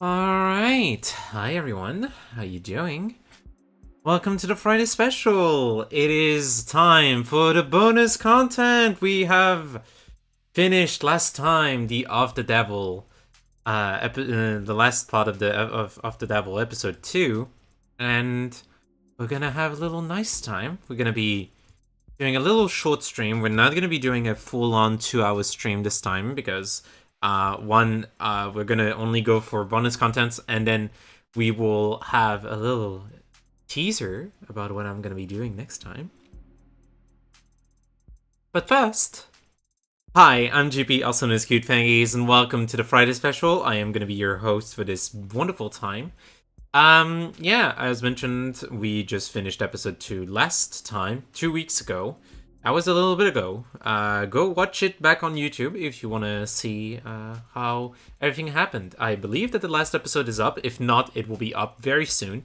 Alright, hi everyone, how you doing? Welcome to the Friday special! It is time for the bonus content! We have finished last time the Of the Devil, the last part of the Devil episode 2, and we're gonna have a little nice time. We're gonna be doing a little short stream. We're not gonna be doing a full-on 2-hour stream this time because we're gonna only go for bonus contents, and then we will have a little teaser about what I'm gonna be doing next time. But first, hi, I'm GP, also known as Cute Fangies, and welcome to the Friday special. I am gonna be your host for this wonderful time. Yeah, as mentioned, we just finished episode 2 last time, 2 weeks ago. That was a little bit ago. Go watch it back on YouTube if you want to see how everything happened. I believe that the last episode is up. If not, it will be up very soon.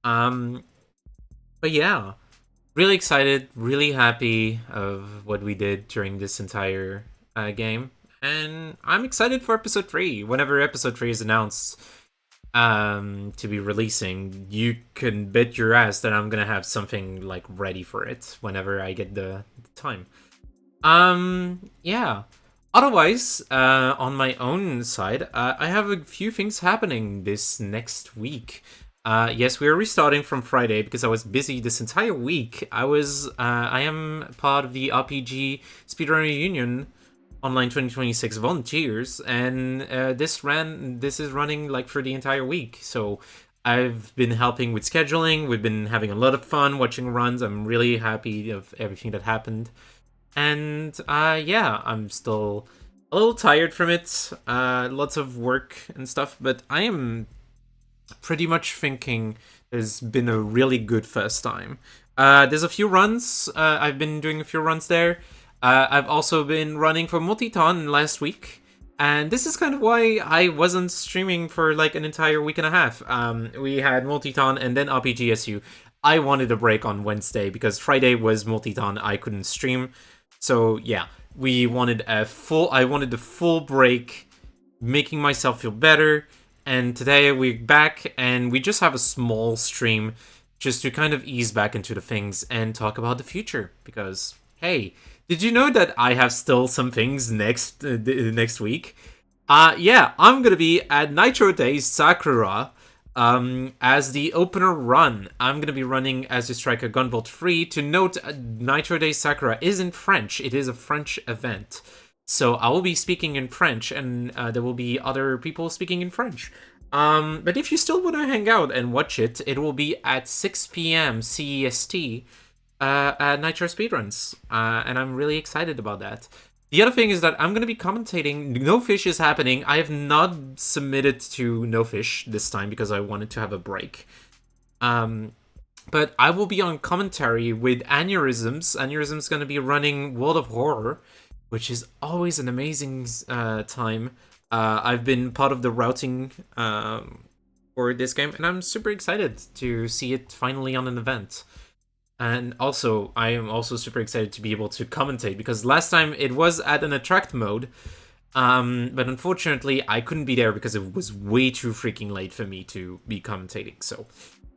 But yeah, really excited, really happy of what we did during this entire game. And I'm excited for episode 3. Whenever episode 3 is announced, to be releasing, you can bet your ass that I'm gonna have something like ready for it whenever I get the time. Yeah. Otherwise, on my own side, I have a few things happening this next week. Yes, we are restarting from Friday because I was busy this entire week. I am part of the RPG Speedrunner Union Online 2026 volunteers, and this is running like for the entire week. So I've been helping with scheduling. We've been having a lot of fun watching runs. I'm really happy of everything that happened, and yeah, I'm still a little tired from it. Lots of work and stuff, but I am pretty much thinking it's been a really good first time. There's a few runs. I've been doing a few runs there. I've also been running for Multiton last week, and this is kind of why I wasn't streaming for like an entire week and a half. We had Multiton and then RPGSU. I wanted a break on Wednesday because Friday was Multiton. I couldn't stream, so yeah, we wanted a full. I wanted the full break, making myself feel better. And today we're back, and we just have a small stream just to kind of ease back into the things and talk about the future. Because hey, did you know that I have still some things next week? Yeah, I'm gonna be at Nitro Days Sakura as the opener run. I'm gonna be running as the Striker Gunvolt 3. To note, Nitro Days Sakura is in French. It is a French event. So I will be speaking in French, and there will be other people speaking in French. But if you still want to hang out and watch it, it will be at 6 p.m. CEST at Nitro Speedruns, and I'm really excited about that. The other thing is that I'm going to be commentating. No Fish is happening. I have not submitted to No Fish this time because I wanted to have a break. But I will be on commentary with Aneurysms. Aneurysms going to be running World of Horror, which is always an amazing time. I've been part of the routing for this game, and I'm super excited to see it finally on an event. And also, I am also super excited to be able to commentate, because last time it was at an attract mode, but unfortunately I couldn't be there because it was way too freaking late for me to be commentating. So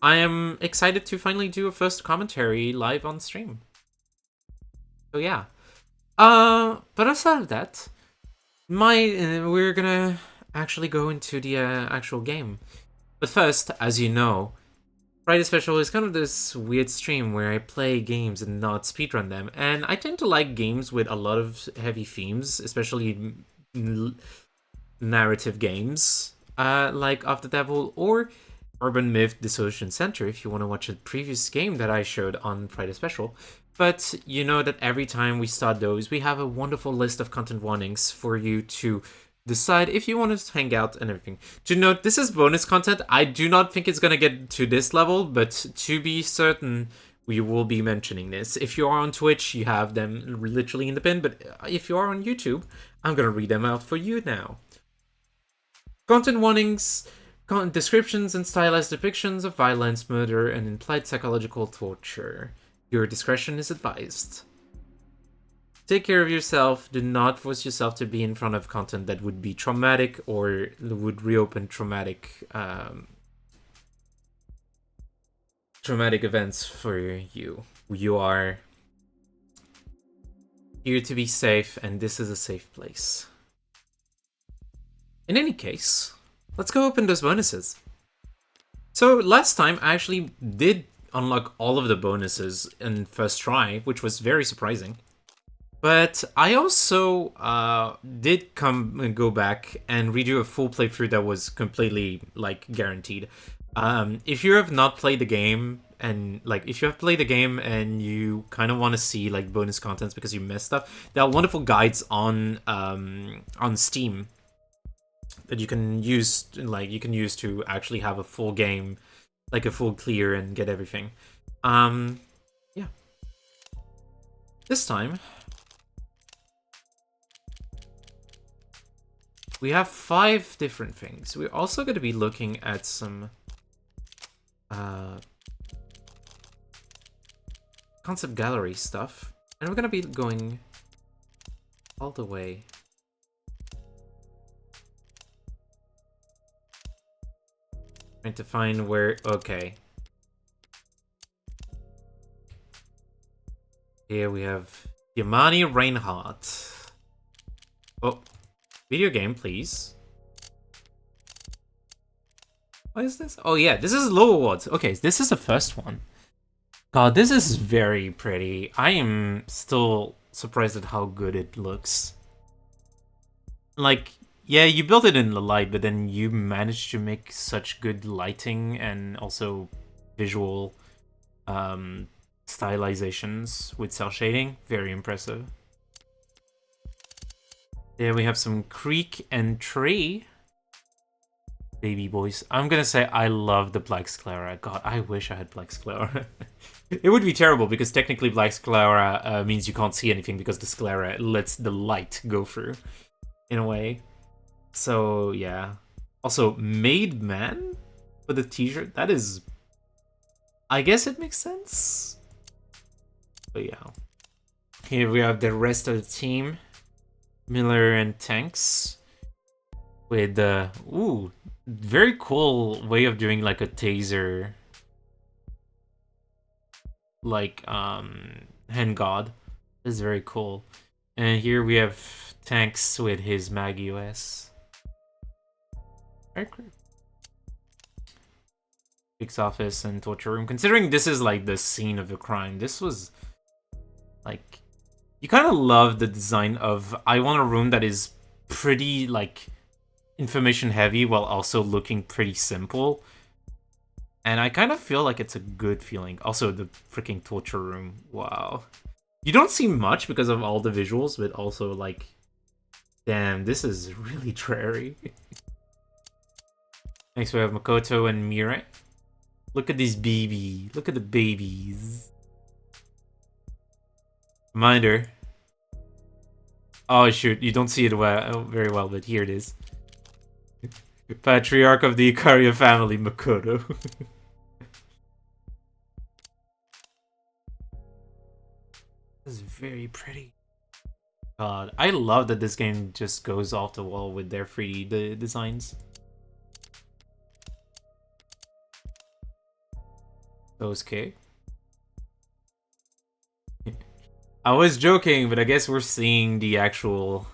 I am excited to finally do a first commentary live on stream. So yeah. But aside of that, we're gonna actually go into the actual game. But first, as you know, Friday Special is kind of this weird stream where I play games and not speedrun them. And I tend to like games with a lot of heavy themes, especially narrative games, like Of the Devil or Urban Myth Dissociation Center, if you want to watch a previous game that I showed on Friday Special. But you know that every time we start those, we have a wonderful list of content warnings for you to decide if you want to hang out and everything. To note, this is bonus content. I do not think it's going to get to this level, but to be certain, we will be mentioning this. If you are on Twitch, you have them literally in the pin, but if you are on YouTube, I'm going to read them out for you now. Content warnings, descriptions and stylized depictions of violence, murder, and implied psychological torture. Your discretion is advised. Take care of yourself. Do not force yourself to be in front of content that would be traumatic or would reopen traumatic events for you. You are here to be safe, and this is a safe place. In any case, let's go open those bonuses. So last time I actually did unlock all of the bonuses in first try, which was very surprising. But I also did go back and redo a full playthrough that was completely like guaranteed. If you have not played the game and if you have played the game and you kind of want to see like bonus contents because you missed stuff, there are wonderful guides on Steam that you can use to actually have a full game, like a full clear and get everything. Yeah. This time we have 5 different things. We're also going to be looking at some concept gallery stuff, and we're going to be going all the way. Trying to find where... Okay. Here we have Yamani Reinhardt. Oh. Video game, please. What is this? Oh yeah, this is low awards. Okay, this is the first one. God, this is very pretty. I am still surprised at how good it looks. Like, yeah, you built it in the light, but then you managed to make such good lighting and also visual stylizations with cel shading. Very impressive. There we have some Creek and Tree. Baby boys. I'm gonna say I love the Black Sclera. God, I wish I had Black Sclera. It would be terrible because technically Black Sclera means you can't see anything because the Sclera lets the light go through, in a way. So, yeah. Also, Made Man with a t-shirt. That is... I guess it makes sense. But yeah. Here we have the rest of the team. Miller and Tanks. With the... Ooh, very cool way of doing like a taser... like, hand god. This is very cool. And here we have Tanks with his Mag US. Very cool. Fix office and torture room. Considering this is like the scene of the crime, this was like... You kind of love the design of... I want a room that is pretty like information heavy while also looking pretty simple. And I kind of feel like it's a good feeling. Also, the freaking torture room. Wow. You don't see much because of all the visuals, but also, like... Damn, this is really dreary. Next, we have Makoto and Mirai. Look at these baby. Look at the babies. Reminder. Oh, shoot. You don't see it very well, but here it is. Patriarch of the Ikaria family, Makoto. This is very pretty. God, I love that this game just goes off the wall with their 3D designs. Okay. I was joking, but I guess we're seeing the actual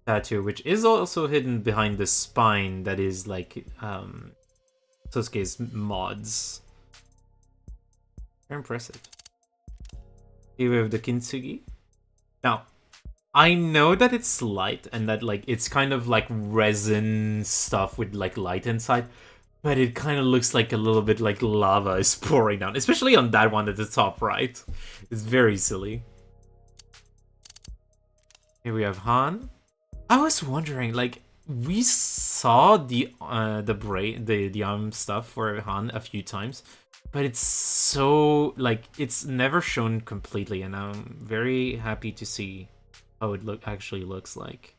tattoo, which is also hidden behind the spine that is like Sosuke's mods. Very impressive. Here we have the Kintsugi. Now, I know that it's light and that like it's kind of like resin stuff with like light inside, but it kind of looks like a little bit like lava is pouring down, especially on that one at the top right. It's very silly. Here we have Han. I was wondering, like, we saw the arm stuff for Han a few times, but it's so like it's never shown completely, and I'm very happy to see how it actually looks like.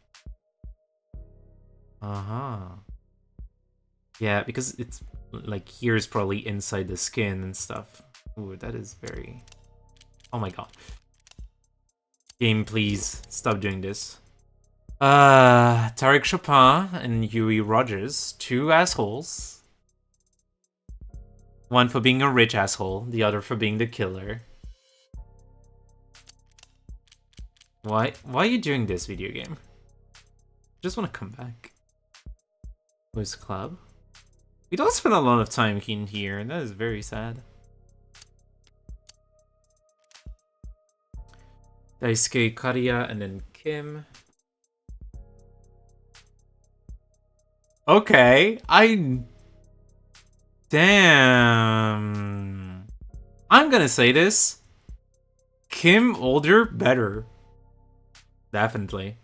Yeah, because it's like here's probably inside the skin and stuff. Ooh, that is very... Oh my god. Game, please. Stop doing this. Tariq Chopin and Huey Rogers. 2 assholes. One for being a rich asshole, the other for being the killer. Why are you doing this, video game? Just want to come back. Where's the club? We don't spend a lot of time in here, and that is very sad. Daisuke Kariya and then Kim. Okay, Damn. I'm gonna say this. Kim older, better. Definitely.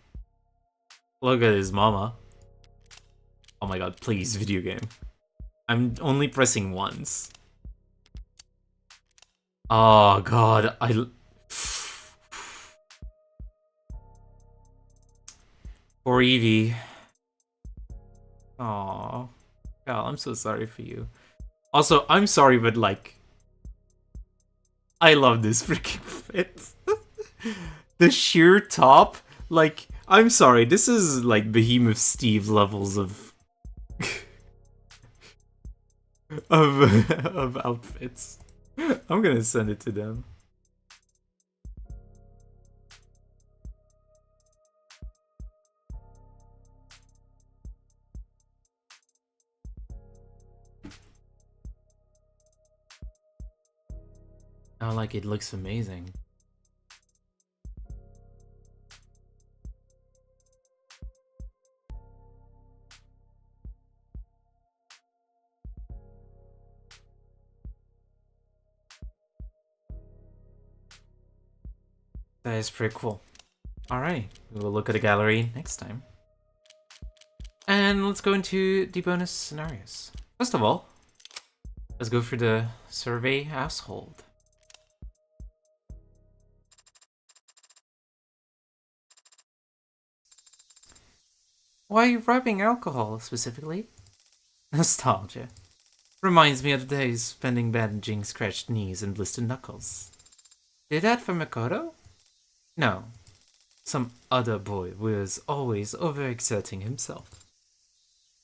Look at his mama. Oh my god, please, video game. I'm only pressing once. Oh god, Poor Evie. Aww. Gal, I'm so sorry for you. Also, I'm sorry, but like... I love this freaking fit. The sheer top, like... I'm sorry, this is like Behemoth Steve levels of... of outfits. I'm gonna send it to them. Oh, like, it looks amazing. That is pretty cool. Alright, we will look at the gallery next time. And let's go into the bonus scenarios. First of all, let's go for the survey household. Why are you rubbing alcohol, specifically? Nostalgia. Reminds me of the days spending bandaging scratched knees and blistered knuckles. Did that for Makoto? No. Some other boy was always overexerting himself.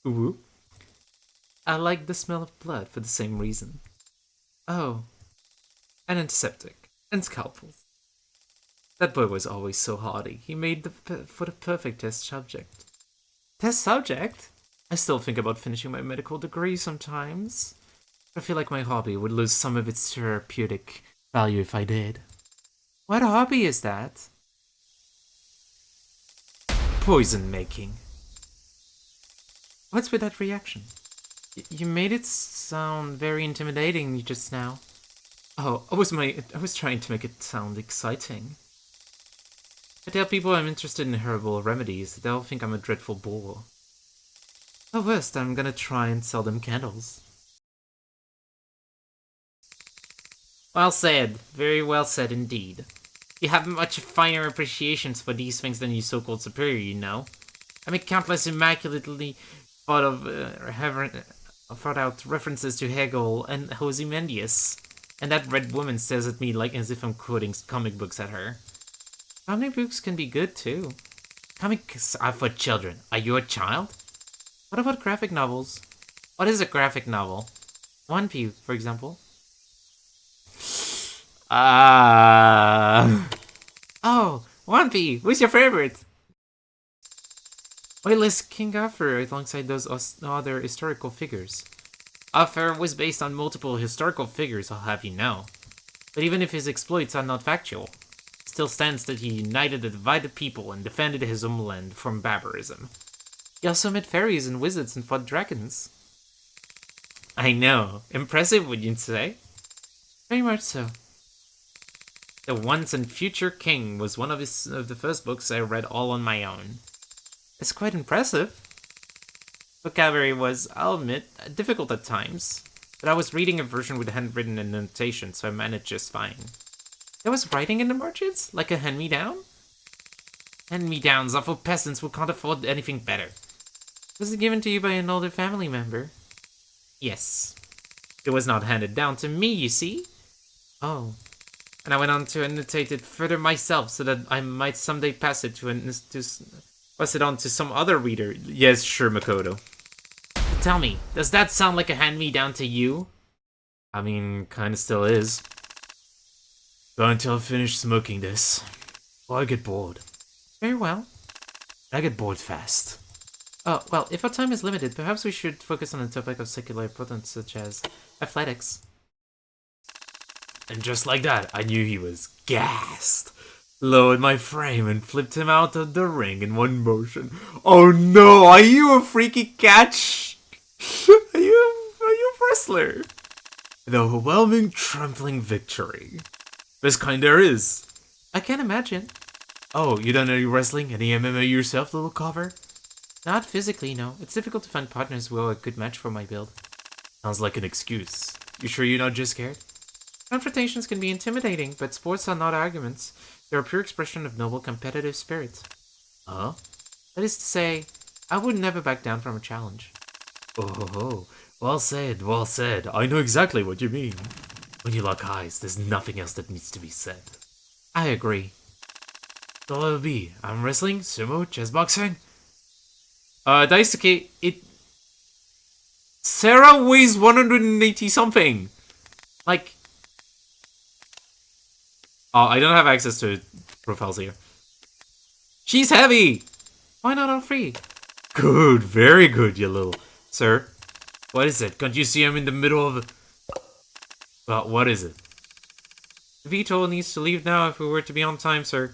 Ooh. I like the smell of blood for the same reason. Oh. An antiseptic. And scalpels. That boy was always so hardy. He made for the perfect test subject. Test subject? I still think about finishing my medical degree sometimes. I feel like my hobby would lose some of its therapeutic value if I did. What hobby is that? Poison making. What's with that reaction? You made it sound very intimidating just now. Oh, I was trying to make it sound exciting. I tell people I'm interested in herbal remedies, they'll think I'm a dreadful bore. At worst, I'm gonna try and sell them candles. Well said. Very well said indeed. You have much finer appreciations for these things than your so-called superior, you know. I make countless immaculately thought out references to Hegel and Ozymandias. And that red woman stares at me like as if I'm quoting comic books at her. Comic books can be good too. Comics are for children. Are you a child? What about graphic novels? What is a graphic novel? One Piece, for example. Oh, One Piece. Who's your favorite? Why list King Arthur alongside those other historical figures? Arthur was based on multiple historical figures, I'll have you know. But even if his exploits are not factual, it still stands that he united a divided people and defended his homeland from barbarism. He also met fairies and wizards and fought dragons. I know. Impressive, would you say? Very much so. The Once and Future King was one of the first books I read all on my own. It's quite impressive. Vocabulary was, I'll admit, difficult at times, but I was reading a version with handwritten annotation, so I managed just fine. There was writing in the margins? Like a hand-me-down? Hand-me-downs are for peasants who can't afford anything better. Was it given to you by an older family member? Yes. It was not handed down to me, you see? Oh. and I went on to annotate it further myself so that I might someday pass it pass it on to some other reader. Yes, sure, Makoto. Tell me, does that sound like a hand-me-down to you? I mean, kinda still is. Not until I finish smoking this. Or I get bored. Very well. I get bored fast. Oh, well, if our time is limited, perhaps we should focus on a topic of secular importance, such as athletics. And just like that, I knew he was gassed. Lowered my frame and flipped him out of the ring in one motion. Oh no, are you a freaky catch? Are you a wrestler? An overwhelming, trampling victory. Best kind there is. I can't imagine. Oh, you done any wrestling? Any MMA yourself, little copper? Not physically, no. It's difficult to find partners who are a good match for my build. Sounds like an excuse. You sure you're not just scared? Confrontations can be intimidating, but sports are not arguments. They're a pure expression of noble competitive spirit. Huh? That is to say, I would never back down from a challenge. Oh, well said, well said. I know exactly what you mean. When you lock eyes, there's nothing else that needs to be said. I agree. So what will be? Arm wrestling, sumo, chess boxing? Daisuke, Sarah weighs 180 something. Like... Oh, I don't have access to profiles here. She's heavy! Why not all three? Good, very good, you little... Sir? What is it? Can't you see I'm in the middle of... Well, what is it? Vito needs to leave now if we were to be on time, sir.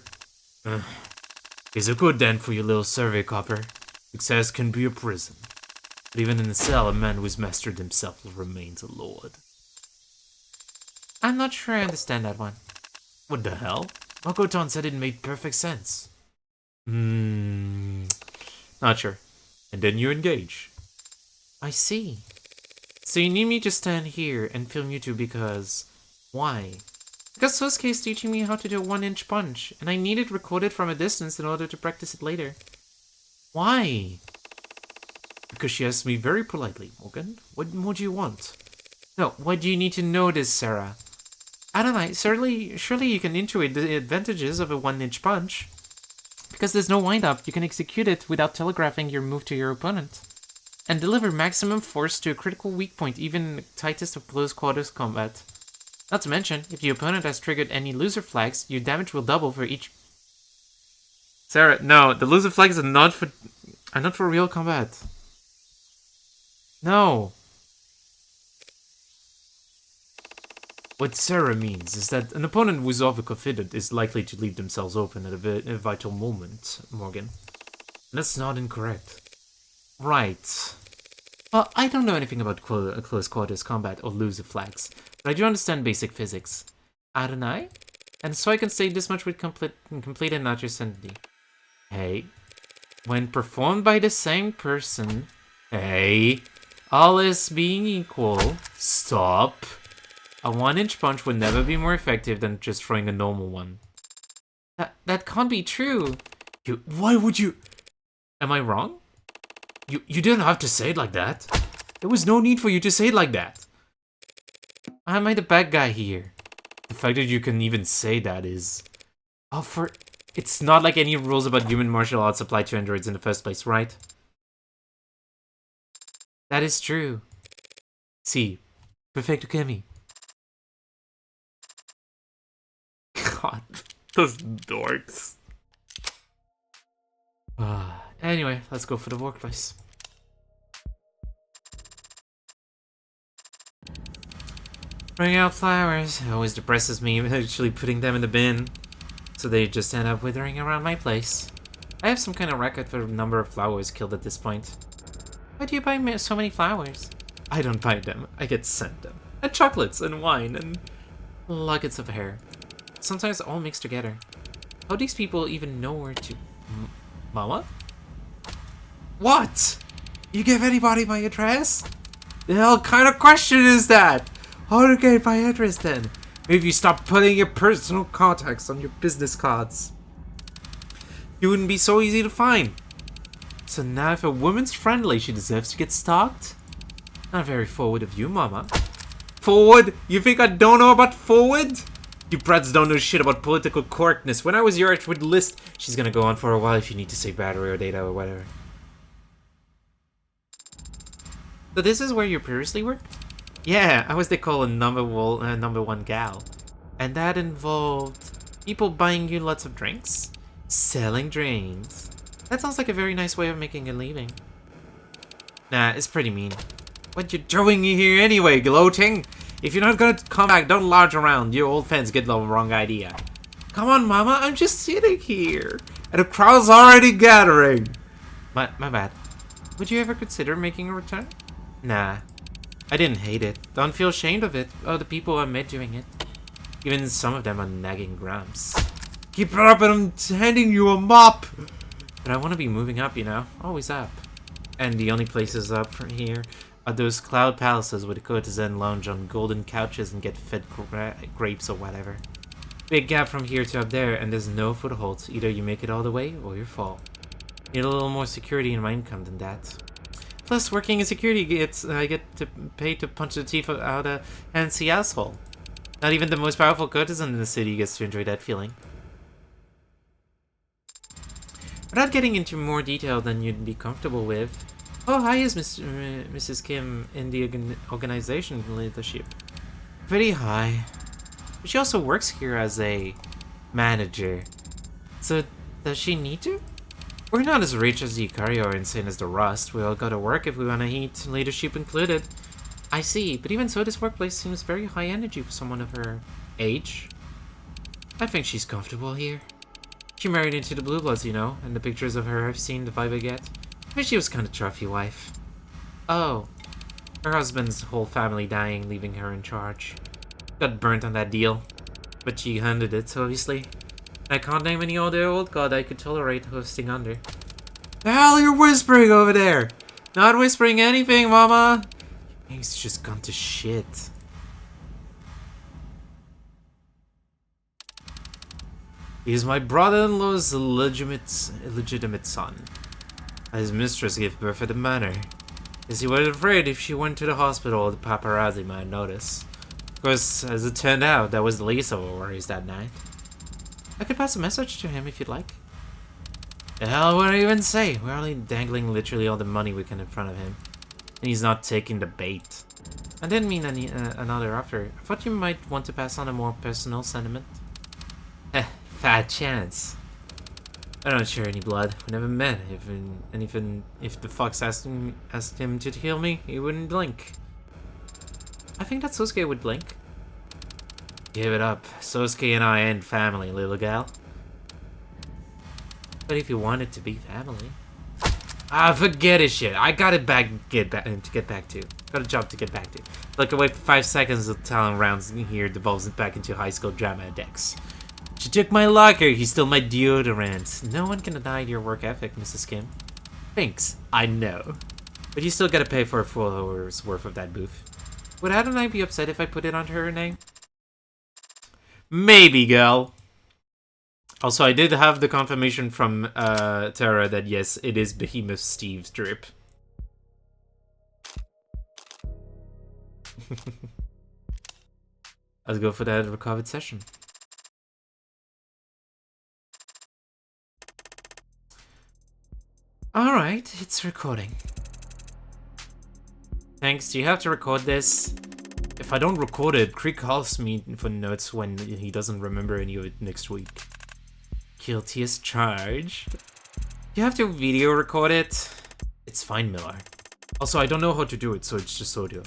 Is it good then for your little survey, copper? Success can be a prison. But even in a cell, a man who has mastered himself remains a lord. I'm not sure I understand that one. What the hell? Makoton said it made perfect sense. Not sure. And then you engage. I see. So you need me to stand here and film you two because... Why? Because Sosuke is teaching me how to do a 1-inch punch, and I need it recorded from a distance in order to practice it later. Why? Because she asked me very politely, Morgan, what do you want? No, why do you need to know this, Sarah? I don't know, surely you can intuit the advantages of a 1-inch punch. Because there's no wind-up, you can execute it without telegraphing your move to your opponent. And deliver maximum force to a critical weak point, even in the tightest of close quarters combat. Not to mention, if the opponent has triggered any loser flags, your damage will double for each... Sarah, no, the loser flags are not for real combat. No. What Sarah means is that an opponent who is overconfident is likely to leave themselves open at a vital moment, Morgan. And that's not incorrect. Right. Well, I don't know anything about close quarters combat or loser flags, but I do understand basic physics. Don't I? And so I can say this much with complete and not your sanity. Hey, when performed by the same person, hey, all else being equal, stop. A 1-inch punch would never be more effective than just throwing a normal one. That can't be true. Why would you... Am I wrong? You didn't have to say it like that. There was no need for you to say it like that. Am I the bad guy here? The fact that you can even say that is... It's not like any rules about human martial arts apply to androids in the first place, right? That is true. See, perfecto Kemi. God, those dorks. Anyway, let's go for the workplace. Bring out flowers. It always depresses me actually putting them in the bin. So they just end up withering around my place. I have some kind of record for the number of flowers killed at this point. Why do you buy so many flowers? I don't buy them. I get sent them. And chocolates and wine and lockets of hair. Sometimes all mixed together. How do these people even know where to... Mama? What? You give anybody my address? The hell kind of question is that? How to get my address then? Maybe you stop putting your personal contacts on your business cards. You wouldn't be so easy to find. So now if a woman's friendly, she deserves to get stalked? Not very forward of you, Mama. Forward? You think I don't know about forward? You brats don't know shit about political correctness. When I was your age with list, she's gonna go on for a while if you need to save battery or data or whatever. So this is where you previously worked? Yeah, I was they call a number one gal. And that involved people buying you lots of drinks? Selling drinks. That sounds like a very nice way of making a living. Nah, it's pretty mean. What you doing here anyway, gloating? If you're not gonna come back, don't lodge around. Your old fans get the wrong idea. Come on, mama, I'm just sitting here. And the crowd's already gathering. My bad. Would you ever consider making a return? Nah. I didn't hate it. Don't feel ashamed of it. Oh, the people I met doing it. Even some of them are nagging grumps. Keep it up and I'm handing you a mop! But I want to be moving up, you know? Always up. And the only places up from here are those cloud palaces where the courtesan lounge on golden couches and get fed grapes or whatever. Big gap from here to up there, and there's no footholds. Either you make it all the way, or you fall. Need a little more security in my income than that. Plus, working in security I get to pay to punch the teeth out a fancy asshole. Not even the most powerful courtesan in the city gets to enjoy that feeling. Without getting into more detail than you'd be comfortable with, how high is Mrs. Kim in the organization leadership? Pretty high. But she also works here as a manager. So, does she need to? We're not as rich as the Ikari or insane as the Rust. We all gotta work if we wanna eat, leadership included. I see, but even so, this workplace seems very high energy for someone of her age. I think she's comfortable here. She married into the Blue Bloods, you know, and the pictures of her I've seen, the vibe I get. But she was kind of trophy wife. Oh. Her husband's whole family dying, leaving her in charge. Got burnt on that deal. But she handled it, obviously. I can't name any other old god I could tolerate hosting under. The hell you're whispering over there? Not whispering anything, mama! He's just gone to shit. He's my brother-in-law's illegitimate son. His mistress gave birth at the manor. As he was afraid if she went to the hospital, the paparazzi might notice. Of course, as it turned out, that was the least of our worries that night. I could pass a message to him if you'd like. The hell would I even say? We're only dangling literally all the money we can in front of him. And he's not taking the bait. I didn't mean another offer. I thought you might want to pass on a more personal sentiment. Fat chance. I don't share any blood. We never met. Even if the fox asked him to kill me, he wouldn't blink. I think that Sosuke would blink. Give it up. Sosuke and I ain't family, little gal. But if you want it to be family. Ah, forget his shit. I got it to get back to. Got a job to get back to. Look away for 5 seconds of talent rounds here devolves back into high school drama decks. She took my locker, he stole my deodorant. No one can deny your work ethic, Mrs. Kim. Thanks, I know. But you still gotta pay for a full hour's worth of that booth. Would Adonai be upset if I put it onto her name? Maybe, girl. Also, I did have the confirmation from Tara that yes, it is Behemoth Steve's drip. Let's go for that recovered session. Alright, it's recording. Thanks, do you have to record this? If I don't record it, Krieg calls me for notes when he doesn't remember any of it next week. Guilty as charged. You have to video record it? It's fine, Miller. Also, I don't know how to do it, so it's just audio.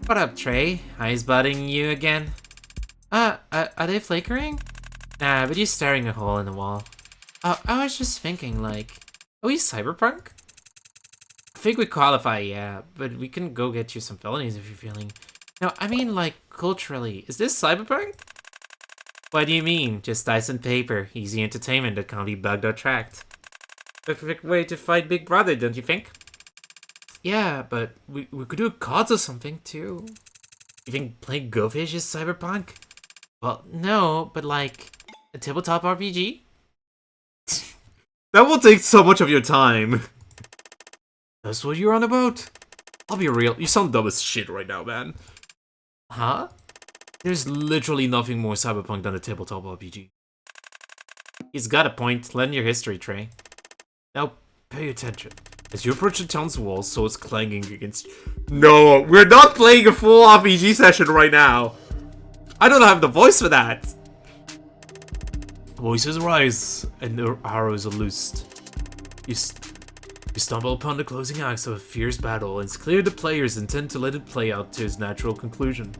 What up, Trey? Eyes butting you again? Are they flickering? Nah, but you're staring a hole in the wall. I was just thinking, like, are we cyberpunk? I think we qualify, yeah, but we can go get you some felonies if you're feeling. No, I mean, like, culturally, is this cyberpunk? What do you mean? Just dice and paper, easy entertainment that can't be bugged or tracked. Perfect way to fight Big Brother, don't you think? Yeah, but we could do cards or something, too. You think playing Go Fish is cyberpunk? Well, no, but like, a tabletop RPG? That will take so much of your time. That's what you're on about? I'll be real, you sound dumb as shit right now, man. Huh? There's literally nothing more cyberpunk than a tabletop RPG. He's got a point. Lend your history, Trey. Now, pay attention. As you approach the town's walls, swords clanging against... No, we're not playing a full RPG session right now. I don't have the voice for that. Voices rise, and the arrows are loosed. You stumble upon the closing acts of a fierce battle, and it's clear the players intend to let it play out to its natural conclusion.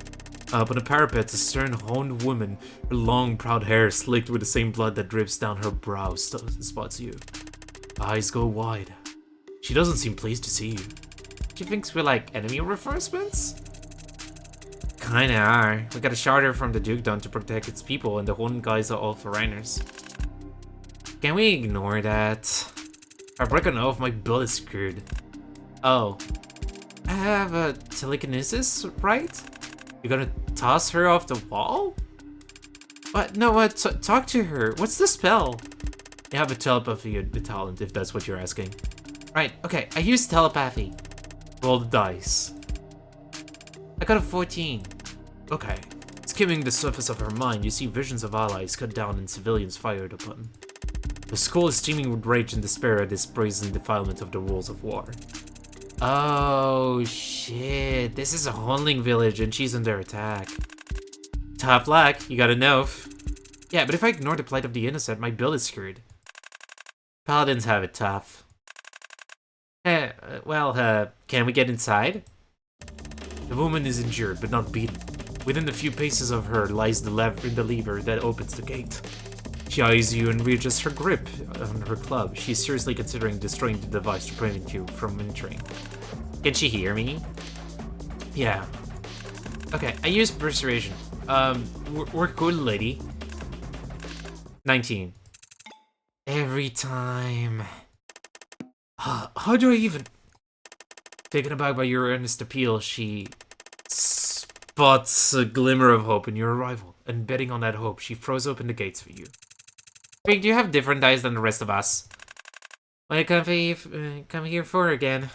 Up on the parapet, a stern, horned woman, her long, proud hair slicked with the same blood that drips down her brow, spots you. Eyes go wide. She doesn't seem pleased to see you. She thinks we're like enemy reinforcements? Kinda are. We got a charter from the Dukedom to protect its people, and the Horned guys are all foreigners. Can we ignore that? I break an oath, my build is screwed. Oh. I have a telekinesis, right? You're gonna toss her off the wall? What? No, what? Talk to her. What's the spell? You have a telepathy talent, if that's what you're asking. Right, okay, I use telepathy. Roll the dice. I got a 14. Okay. Skimming the surface of her mind, you see visions of allies cut down and civilians fired upon. The skull is steaming with rage and despair at this brazen defilement of the rules of war. Oh, shit. This is a Hornling village and she's under attack. Tough luck, you gotta know. Yeah, but if I ignore the plight of the innocent, my build is screwed. Paladins have it tough. Can we get inside? The woman is injured, but not beaten. Within a few paces of her lies the lever that opens the gate. She eyes you and readjusts her grip on her club. She's seriously considering destroying the device to prevent you from entering. Can she hear me? Yeah. Okay, I use persuasion. We're good, lady. 19. Every time. How do I even... Taken aback by your earnest appeal, she spots a glimmer of hope in your arrival, and betting on that hope, she throws open the gates for you. Wait, do you have different dice than the rest of us? What I come here for again?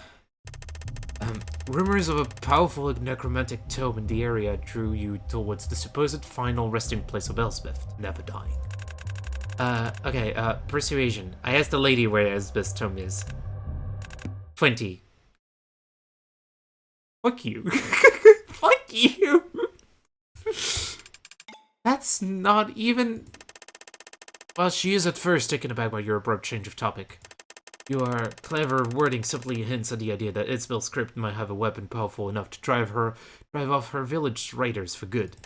Rumors of a powerful necromantic tome in the area drew you towards the supposed final resting place of Elspeth, never dying. Okay, persuasion. I asked the lady where Elspeth's tome is. 20. Fuck you. Fuck you. That's not even... Well, she is at first taken aback by your abrupt change of topic. Your clever wording simply hints at the idea that Isabel's script might have a weapon powerful enough to drive off her village raiders for good.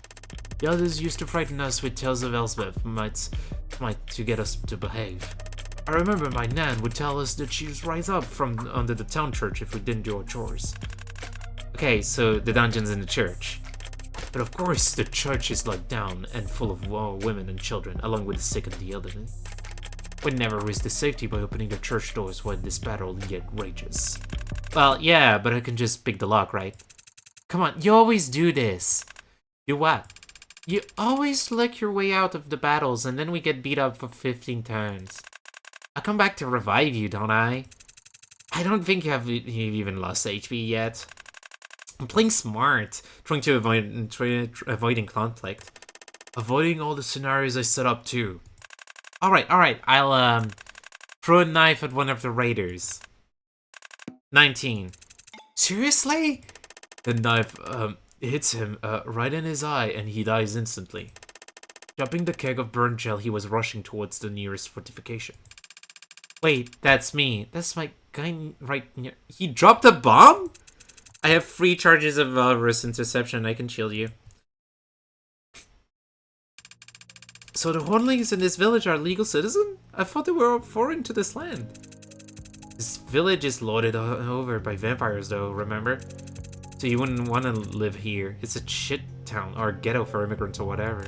The others used to frighten us with tales of Elspeth, might to get us to behave. I remember my nan would tell us that she'd rise up from under the town church if we didn't do our chores. Okay, so the dungeon's in the church. But of course, the church is locked down and full of women and children, along with the sick and the elderly. We'd never risk the safety by opening the church doors while this battle yet rages. Well, yeah, but I can just pick the lock, right? Come on, you always do this. Do what? You always luck your way out of the battles and then we get beat up for 15 turns. I come back to revive you, don't I? I don't think you've even lost HP yet. I'm playing smart, trying to avoiding conflict. Avoiding all the scenarios I set up too. Alright, I'll throw a knife at one of the raiders. 19. Seriously? The knife hits him right in his eye and he dies instantly. Dropping the keg of burnt gel, he was rushing towards the nearest fortification. Wait, that's me. That's my guy right near. He dropped a bomb? I have 3 charges of Valorous Interception. I can shield you. So the Hornlings in this village are legal citizens? I thought they were foreign to this land. This village is lorded over by vampires though, remember? So you wouldn't want to live here. It's a shit town, or ghetto for immigrants or whatever.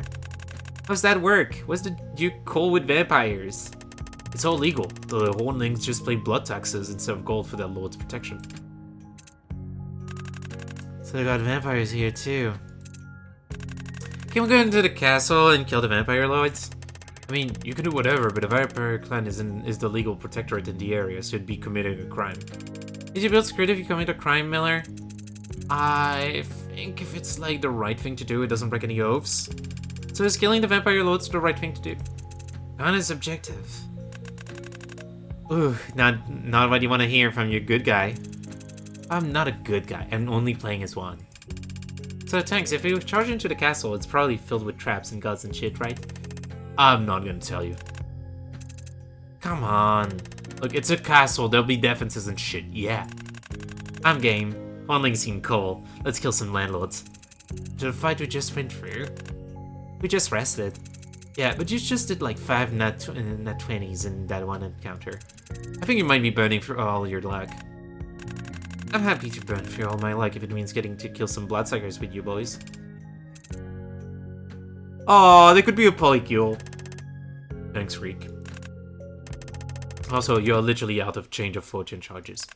How's that work? What's the Duke cool with vampires? It's all legal. The Hornlings just pay blood taxes instead of gold for their lord's protection. So they got vampires here too. Can we go into the castle and kill the vampire lords? I mean, you can do whatever, but the vampire clan is the legal protectorate in the area, so it'd be committing a crime. Did you build screwed if you commit a crime, Miller? think if it's like the right thing to do, it doesn't break any oaths. So is killing the vampire lords the right thing to do? Kind of subjective. Ooh, not what you want to hear from your good guy. I'm not a good guy. I'm only playing as one. So thanks. If we charge into the castle, it's probably filled with traps and gods and shit, right? I'm not gonna tell you. Come on. Look, it's a castle. There'll be defenses and shit. Yeah. I'm game. Only seem cool. Let's kill some landlords. The fight we just went through. We just rested. Yeah, but you just did like 5 nat 20s in that one encounter. I think you might be burning through all your luck. I'm happy to burn through all my luck if it means getting to kill some bloodsuckers with you boys. Oh, they could be a polycule. Thanks, Reek. Also, you're literally out of change of fortune charges.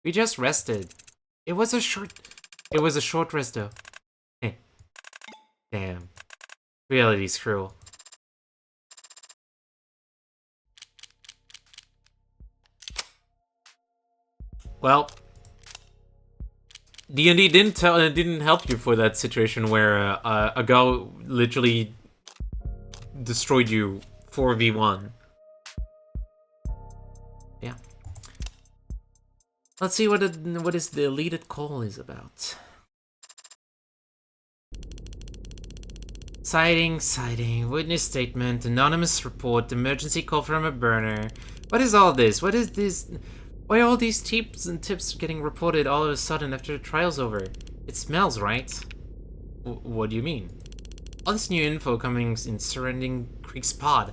We just rested. It was a short rest though. Eh. Damn. Reality's cruel. Well, D&D didn't help you for that situation where a girl literally destroyed you 4v1. Yeah. Let's see what is the deleted call is about. Sighting, witness statement, anonymous report, emergency call from a burner. What is all this? What is this? Why are all these tips getting reported all of a sudden after the trial's over? It smells, right? What do you mean? All this new info coming in surrounding Krieg's pod,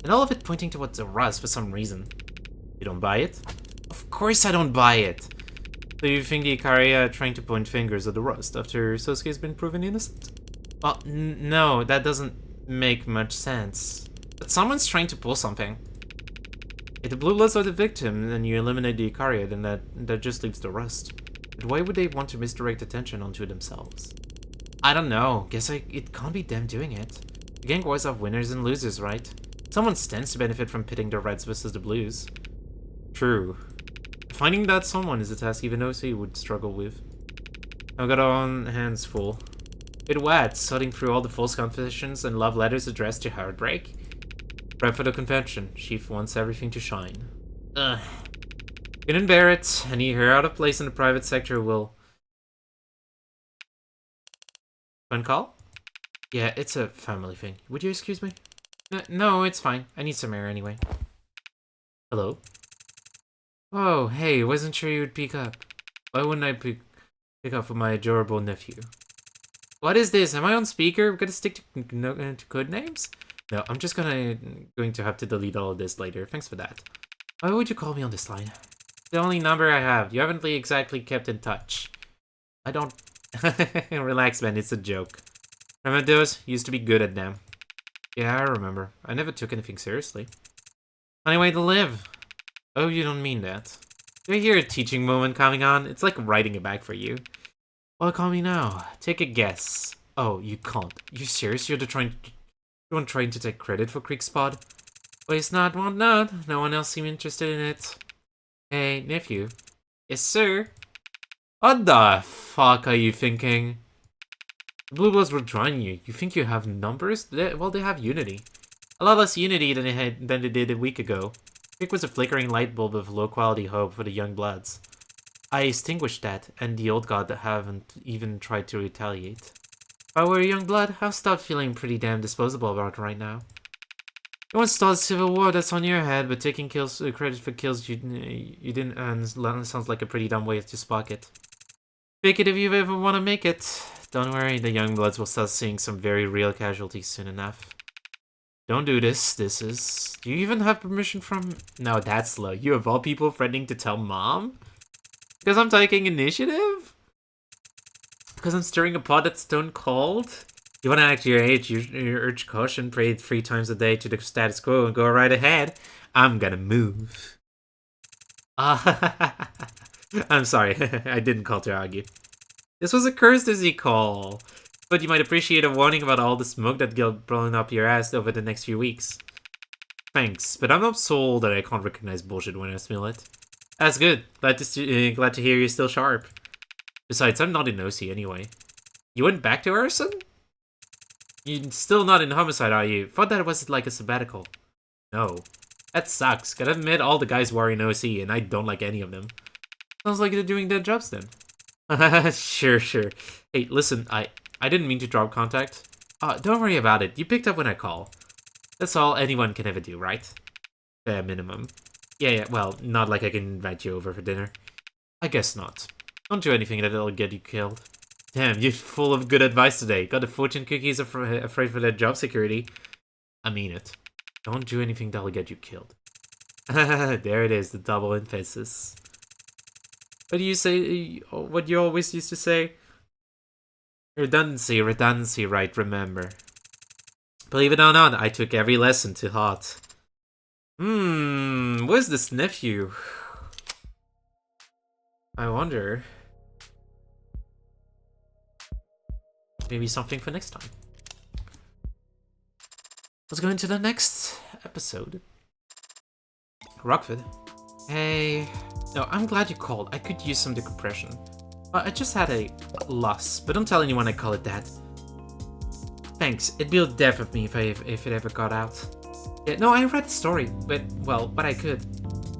and all of it pointing towards the Rust for some reason. You don't buy it? Of course I don't buy it! So you think the Ikaria are trying to point fingers at the Rust after Sosuke's been proven innocent? Well, no, that doesn't make much sense. But someone's trying to pull something. If the Blue Bloods are the victim, and you eliminate the Ikaria, then that just leaves the Rust. But why would they want to misdirect attention onto themselves? I don't know. Guess it can't be them doing it. The gang wars have winners and losers, right? Someone stands to benefit from pitting the Reds versus the Blues. True. Finding that someone is a task even OC would struggle with. I've got our own hands full. With what? Sorting through all the false confessions and love letters addressed to Heartbreak? Prep for the convention. Chief wants everything to shine. Ugh. Couldn't bear it. Any hair out of place in the private sector will... Phone call? Yeah, it's a family thing. Would you excuse me? No, it's fine. I need some air anyway. Hello? Oh, hey, wasn't sure you'd pick up. Why wouldn't I pick up for my adorable nephew? What is this? Am I on speaker? I'm gonna stick to code names? No, I'm just going to have to delete all of this later. Thanks for that. Why would you call me on this line? It's the only number I have. You haven't exactly kept in touch. I don't... Relax, man. It's a joke. Remember those? You used to be good at them. Yeah, I remember. I never took anything seriously. Funny way to live. Oh, you don't mean that. Do I hear a teaching moment coming on? It's like writing it back for you. Well, call me now. Take a guess. Oh, you can't. You serious? You're trying to take credit for Krieg's pod? Waste not, want not. No one else seemed interested in it. Hey, nephew. Yes, sir. What the fuck are you thinking? The Blue Bloods were drawing you. You think you have numbers? Well, they have unity. A lot less unity than they did a week ago. Krieg was a flickering light bulb of low-quality hope for the young bloods. I extinguished that, and the old god haven't even tried to retaliate. If I were a young blood, I'd start feeling pretty damn disposable about it right now. You want to start a civil war, that's on your head, but taking credit for kills you didn't earn sounds like a pretty dumb way to spark it. Fake it if you ever want to make it. Don't worry, the young bloods will start seeing some very real casualties soon enough. Don't do this. Do you even have permission from... No, that's slow. You of all people threatening to tell mom? Because I'm taking initiative? Because I'm stirring a pot that's stone cold? You want to act your age, you urge caution, pray 3 times a day to the status quo, and go right ahead. I'm gonna move. I'm sorry, I didn't call to argue. This was a courtesy call, but you might appreciate a warning about all the smoke that get blowing up your ass over the next few weeks. Thanks, but I'm not sold that I can't recognize bullshit when I smell it. That's good. Glad to hear you're still sharp. Besides, I'm not in OC anyway. You went back to Arison? You're still not in homicide, are you? Thought that was like a sabbatical. No. That sucks. Gotta admit, all the guys were in OC, and I don't like any of them. Sounds like they're doing their jobs then. Sure. Hey, listen, I didn't mean to drop contact. Don't worry about it. You picked up when I call. That's all anyone can ever do, right? Bare minimum. Yeah, well, not like I can invite you over for dinner. I guess not. Don't do anything that'll get you killed. Damn, you're full of good advice today. Got the fortune cookies afraid for their job security. I mean it. Don't do anything that'll get you killed. There it is, the double emphasis. What do you say? What you always used to say? Redundancy, right, remember. Believe it or not, I took every lesson to heart. Where's this nephew? I wonder. Maybe something for next time. Let's go into the next episode. Rockford. Hey. No, I'm glad you called. I could use some decompression. I just had a loss, but don't tell anyone I call it that. Thanks. It'd be a death of me if it ever got out. Yeah, no, I read the story, but, well, what I could.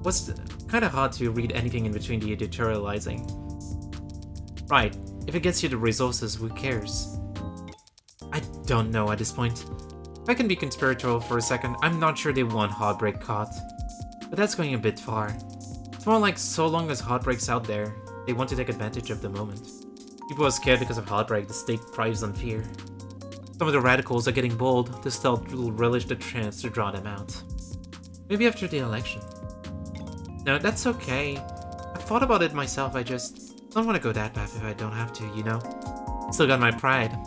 Was kind of hard to read anything in between the editorializing. Right. If it gets you the resources, who cares? I don't know at this point. If I can be conspiratorial for a second, I'm not sure they want Heartbreak caught. But that's going a bit far. It's more like so long as Heartbreak's out there, they want to take advantage of the moment. People are scared because of Heartbreak, the state thrives on fear. Some of the radicals are getting bold, the stealth will relish the chance to draw them out. Maybe after the election. No, that's okay. I've thought about it myself, I just don't want to go that path if I don't have to, you know? Still got my pride.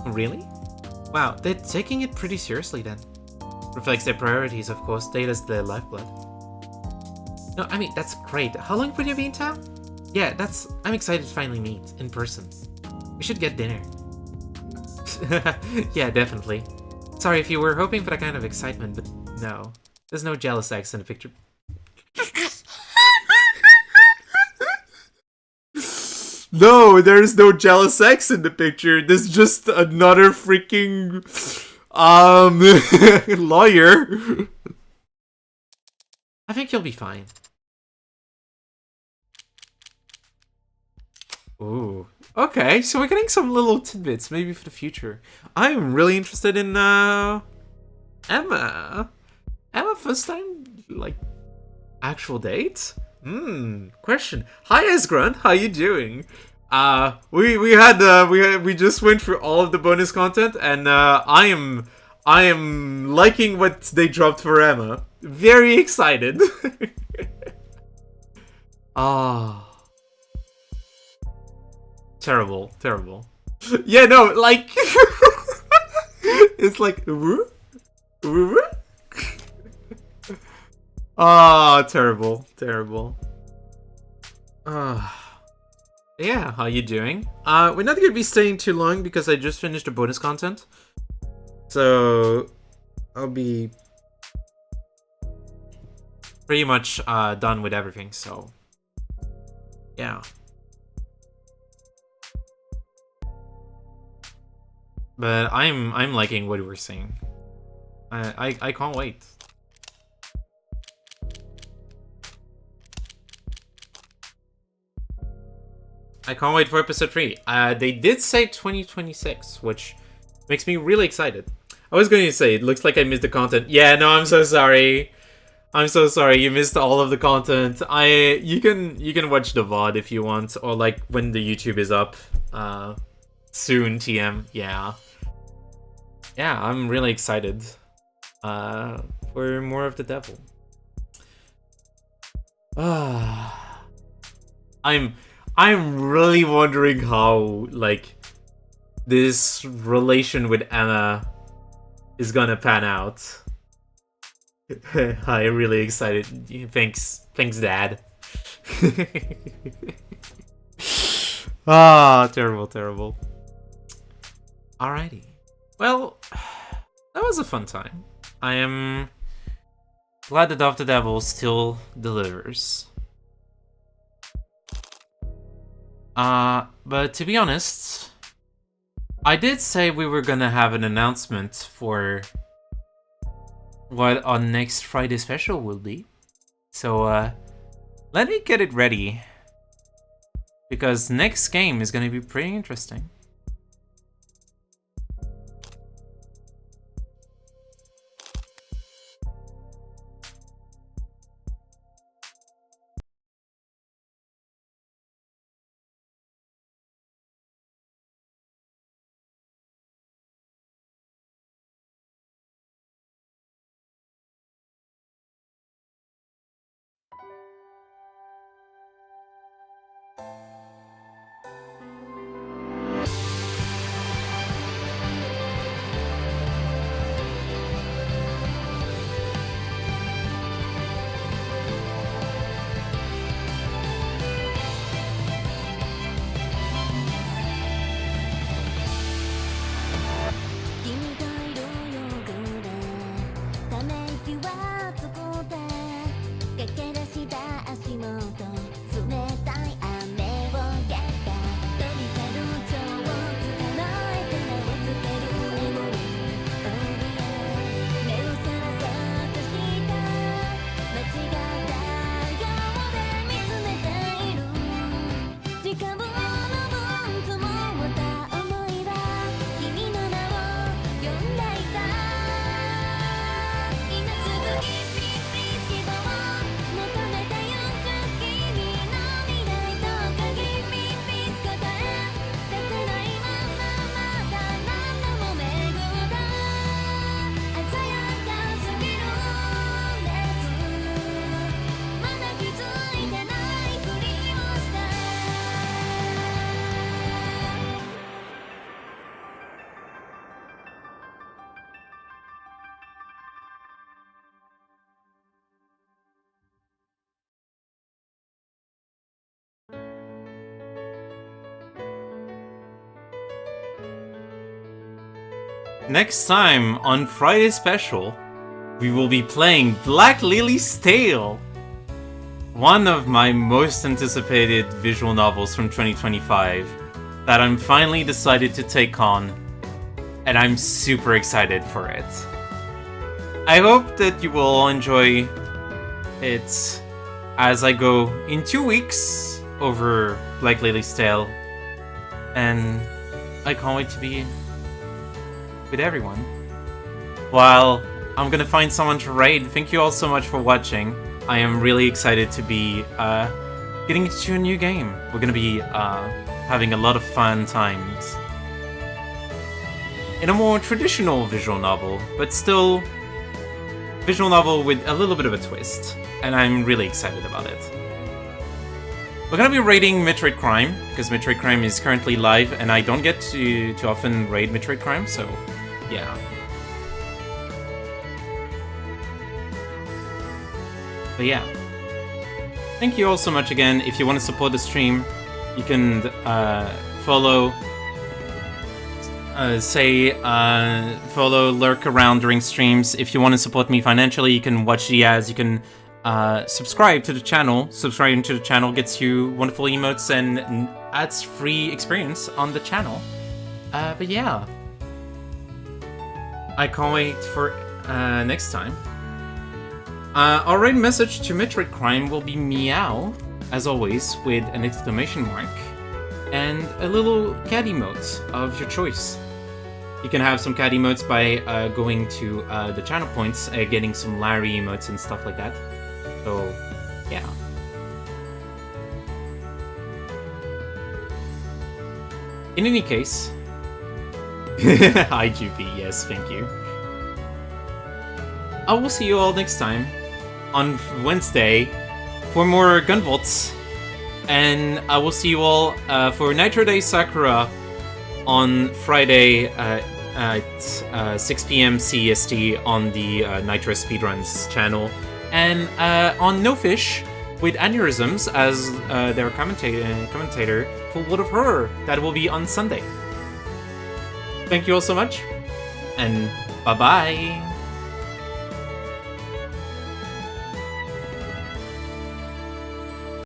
Really? Wow, they're taking it pretty seriously then. Reflects their priorities, of course. Data's their lifeblood. No, I mean, that's great. How long will you be in town? Yeah, I'm excited to finally meet, in person. We should get dinner. Yeah, definitely. Sorry if you were hoping for that kind of excitement, but no. There's no jealous ex in the picture. No, there's no jealous ex in the picture. There's just another freaking lawyer. I think you'll be fine. Ooh. Okay, so we're getting some little tidbits, maybe for the future. I'm really interested in Emma. Emma, first time, like, actual date? Question. Hi Esgrunt, how you doing? We just went through all of the bonus content, and I am liking what they dropped for Emma. Very excited. Ah. Terrible. Yeah, no, like it's like ah, terrible. Yeah, how you doing? We're not gonna be staying too long because I just finished the bonus content. So I'll be pretty much done with everything, so yeah. But I'm liking what we're seeing. I can't wait. I can't wait for episode 3. They did say 2026, which makes me really excited. I was going to say, it looks like I missed the content. Yeah, no, I'm so sorry. I'm so sorry, you missed all of the content. You can watch the VOD if you want, or like when the YouTube is up. Soon, TM, yeah. Yeah, I'm really excited for more of the devil. I'm really wondering how, like, this relation with Emma is gonna pan out. I'm really excited. Thanks, Dad. Terrible. Alrighty. Well, that was a fun time. I am glad that Of the Devil still delivers. But to be honest, I did say we were gonna have an announcement for what our next Friday special will be. So, let me get it ready. Because next game is gonna be pretty interesting. Next time on Friday Special, we will be playing Black Lily's Tale, one of my most anticipated visual novels from 2025 that I'm finally decided to take on, and I'm super excited for it. I hope that you will all enjoy it as I go in 2 weeks over Black Lily's Tale, and I can't wait to be with everyone. While I'm gonna find someone to raid, thank you all so much for watching. I am really excited to be getting into a new game. We're gonna be having a lot of fun times in a more traditional visual novel, but still visual novel with a little bit of a twist, and I'm really excited about it. We're gonna be raiding Metroid Prime, because Metroid Prime is currently live, and I don't get to often raid Metroid Prime, so yeah. But yeah. Thank you all so much again. If you want to support the stream, you can follow, lurk around during streams. If you want to support me financially, you can watch the ads, you can subscribe to the channel. Subscribing to the channel gets you wonderful emotes and adds free experience on the channel. But yeah. I can't wait for next time. Our raid message to Metroid Prime will be meow, as always, with an exclamation mark, and a little cat emote of your choice. You can have some cat emotes by going to the channel points, getting some Larry emotes and stuff like that. So, yeah. In any case... Hi, GP, yes, thank you. I will see you all next time on Wednesday for more Gunvolts, and I will see you all for Nitro Day Sakura on Friday at 6 p.m. CEST on the Nitro Speedruns channel, and on No Fish with Aneurysms as their commentator for World of Horror. That will be on Sunday. Thank you all so much, and bye-bye!